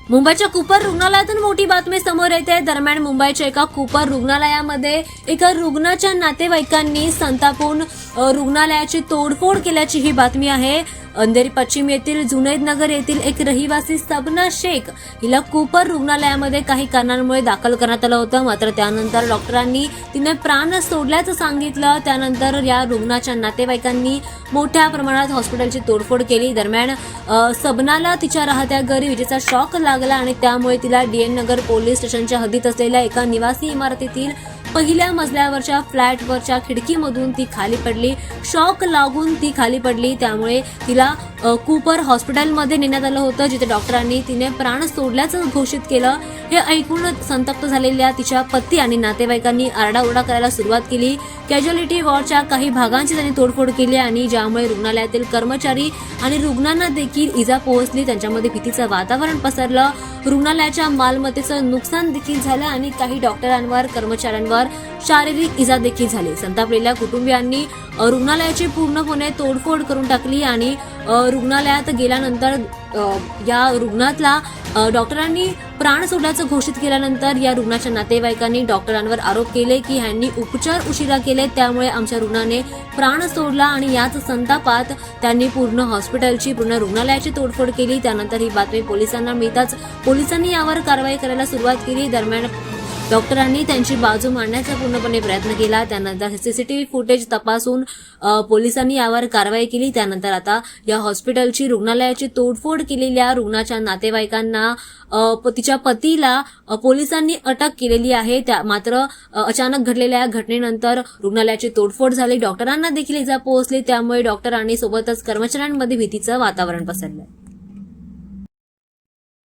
मुंबईच्या कूपर रुग्णालयातून मोठी बातमी समोर येते। दरम्यान मुंबईच्या एका कूपर रुग्णालयामध्ये एका रुग्णाच्या नातेवाईकांनी संतापून रुग्णालयाची तोडफोड केल्याची ही बातमी आहे। अंधेरी पश्चिम येथील जुनैद नगर येथील एक रहिवासी सबना शेख हिला कूपर रुग्णालयामध्ये काही कारणांमुळे दाखल करण्यात आलं होतं। मात्र त्यानंतर डॉक्टरांनी तिने प्राण सोडल्याचं सांगितलं। त्यानंतर या रुग्णाच्या नातेवाईकांनी मोठ्या प्रमाणात हॉस्पिटलची तोडफोड केली। दरम्यान सबनाला तिच्या राहत्या घरी विजेचा शॉक लागला आणि त्यामुळे तिला डीएन नगर पोलीस स्टेशनच्या हद्दीत असलेल्या एका निवासी इमारतीतील पहिल्या मजल्यावरच्या फ्लॅटवरच्या खिडकीमधून ती खाली पडली। शॉक लागून ती खाली पडली, त्यामुळे तिला कूपर हॉस्पिटलमध्ये नेण्यात आलं होतं, जिथे डॉक्टरांनी तिने प्राण सोडल्याचं घोषित केलं। हे ऐकून संतप्त झालेल्या तिच्या पती आणि नातेवाईकांनी आरडाओरडा करायला सुरुवात केली। कॅज्युअलिटी वॉर्डच्या काही भागांची त्यांनी तोडफोड केली आणि ज्यामुळे रुग्णालयातील कर्मचारी आणि रुग्णांना देखील इजा पोहोचली। त्यांच्यामध्ये भीतीचं वातावरण पसरलं। रुग्णालयाच्या मालमत्तेचं नुकसान देखील झालं आणि काही डॉक्टरांवर कर्मचाऱ्यांवर शारीरिक इजा देखील झाली। संतापलेल्या कुटुंबियांनी रुग्णालयाची पूर्णपणे तोडफोड करून टाकली आणि रुग्णालयात गेल्यानंतर या रुग्णातला डॉक्टरांनी प्राण सोडल्याचं घोषित केल्यानंतर या रुग्णाच्या नातेवाईकांनी डॉक्टरांवर आरोप केले की ह्यांनी उपचार उशिरा केले, त्यामुळे आमच्या रुग्णाने प्राण सोडला आणि याच संतापात त्यांनी पूर्ण हॉस्पिटलची पूर्ण रुग्णालयाची तोडफोड केली। त्यानंतर ही बातमी पोलिसांना मिळताच पोलिसांनी यावर कारवाई करायला सुरुवात केली। दरम्यान डॉक्टरांनी त्यांची बाजू मांडण्याचा पूर्णपणे प्रयत्न केला। त्यानंतर सीसीटीव्ही फुटेज तपासून पोलिसांनी यावर कारवाई केली। त्यानंतर आता या हॉस्पिटलची रुग्णालयाची तोडफोड केलेल्या रुग्णाच्या नातेवाईकांना तिच्या पतीला पोलिसांनी अटक केलेली आहे। मात्र अचानक घडलेल्या घटनेनंतर रुग्णालयाची तोडफोड झाली, डॉक्टरांना देखील इजा पोहोचली, त्यामुळे डॉक्टर आणि सोबतच कर्मचाऱ्यांमध्ये भीतीचं वातावरण पसरलं।